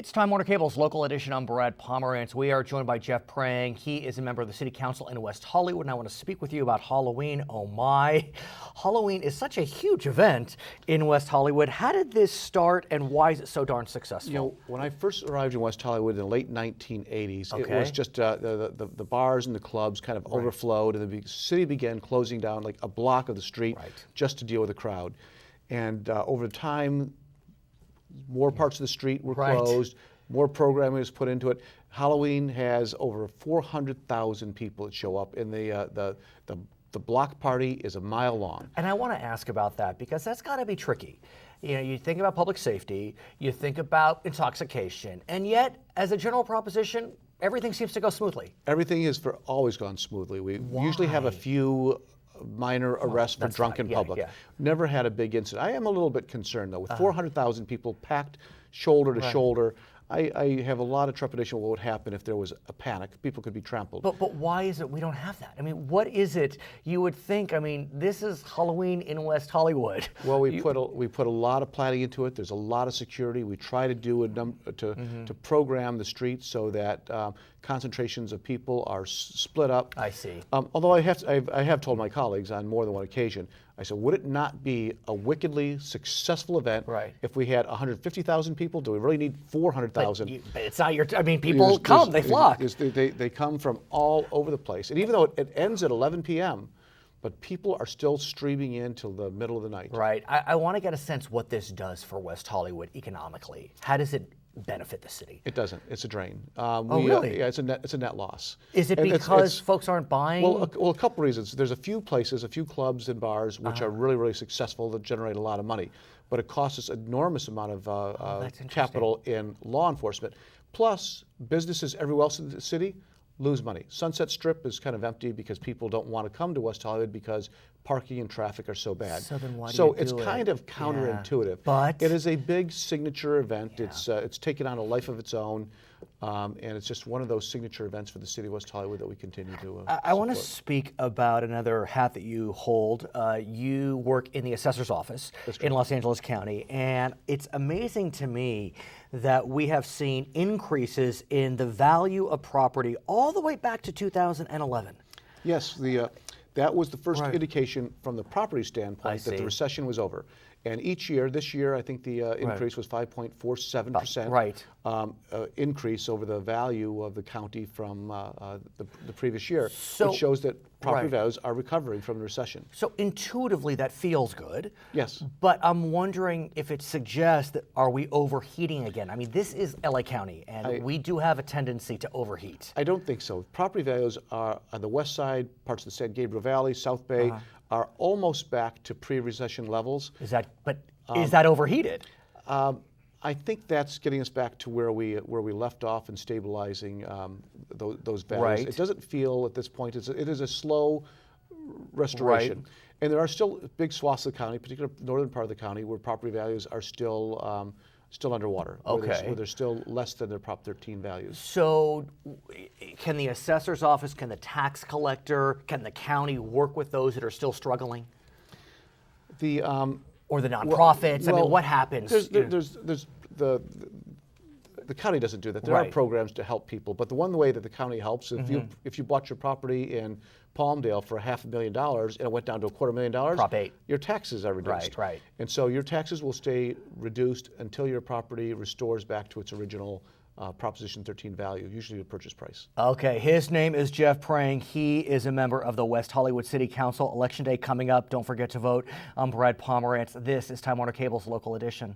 It's Time Warner Cable's local edition. I'm Brad Pomerance. We are joined by Jeff Prang. He is a member of the City Council in West Hollywood, and I want to speak with you about Halloween. Oh my. Halloween is such a huge event in West Hollywood. How did this start, and why is it so darn successful? You know, when I first arrived in West Hollywood in the late 1980s, it Okay. was just the bars and the clubs kind of overflowed, and the city began closing down like a block of the street just to deal with the crowd. And over time, more parts of the street were closed, more programming was put into it. Halloween has over 400,000 people that show up, and the block party is a mile long. And I want to ask about that because that's got to be tricky. You know, you think about public safety, you think about intoxication, and yet, as a general proposition, everything seems to go smoothly. Everything has always gone smoothly. We usually have a few minor arrests for drunken public. Never had a big incident. I am a little bit concerned though, with 400,000 people packed shoulder to shoulder. I have a lot of trepidation of what would happen if there was a panic. People could be trampled. But why is it we don't have that? I mean, what is it you would think? I mean, this is Halloween in West Hollywood. Well, we put a lot of planning into it. There's a lot of security. We try to do to program the streets so that concentrations of people are split up. I see. Although I have told my colleagues on more than one occasion, I said, would it not be a wickedly successful event if we had 150,000 people? Do we really need 400,000? But it's not your, I mean, people come, they flock. They come from all over the place. And even though it ends at 11 p.m., but people are still streaming in till the middle of the night. Right. I want to get a sense what this does for West Hollywood economically. How does it benefit the city? It doesn't. It's a drain. Really? Yeah, it's a net loss. Is it because folks aren't buying? Well, a couple reasons. There's a few places, a few clubs and bars which are really, really successful that generate a lot of money, but it costs us an enormous amount of capital in law enforcement. Plus, businesses everywhere else in the city lose money. Sunset Strip is kind of empty because people don't want to come to West Hollywood because parking and traffic are so bad. So then why do you do it's kind of counterintuitive. But it is a big signature event. It's taken on a life of its own, and it's just one of those signature events for the city of West Hollywood that we continue to I want to speak about another hat that you hold. You work in the assessor's office in Los Angeles County, and it's amazing to me that we have seen increases in the value of property all the way back to 2011. Yes, that was the first indication from the property standpoint that the recession was over. And each year, this year, I think the increase was 5.47% increase over the value of the county from the previous year, which shows that property values are recovering from the recession. So intuitively, that feels good. Yes. But I'm wondering if it suggests that are we overheating again? I mean, this is LA County, and we do have a tendency to overheat. I don't think so. Property values are on the west side, parts of the San Gabriel Valley, South Bay, are almost back to pre-recession levels. Is that overheated? I think that's getting us back to where we left off and stabilizing those values. It doesn't feel at this point, it is a slow restoration. And there are still big swaths of the county, particularly the northern part of the county, where property values are still underwater, where they're still less than their Prop 13 values. So can the assessor's office, can the tax collector, can the county work with those that are still struggling? Or the nonprofits? I mean, what happens? The county doesn't do that. There are programs to help people, but the one way that the county helps, if you bought your property in Palmdale for $500,000 and it went down to $250,000, Prop 8. your taxes are reduced. And so your taxes will stay reduced until your property restores back to its original Proposition 13 value, usually the purchase price. Okay, his name is Jeff Prang. He is a member of the West Hollywood City Council. Election day coming up. Don't forget to vote. I'm Brad Pomerance. This is Time Warner Cable's local edition.